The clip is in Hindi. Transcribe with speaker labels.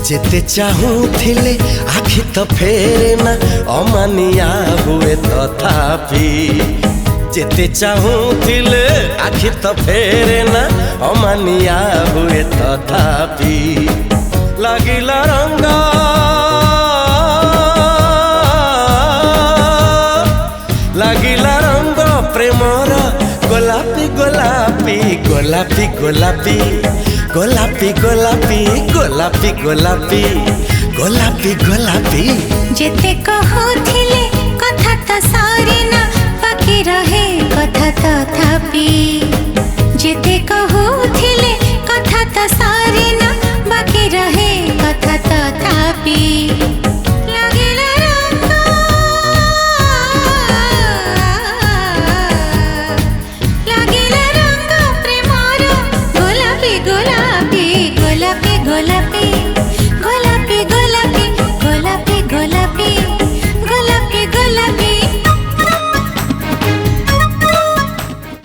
Speaker 1: जेते चाहूथिले आखि तो फेरे ना अमानिया हुए तथापि जेते चाहूथिले आखि तो फेरे ना अमानिया हुए तथापि लागिला रंग लागिला रंग प्रेमर गोलापी गोलापी गोलापी गोलापी गोलापी गोलापी गोलापी गोलापी गोलापी गोलापी
Speaker 2: जेते कहूथिले कथा तो सारी ना बाकी रहे कथा तथापि जेते कहूथिले कथा तो सारी ना बाकी रहे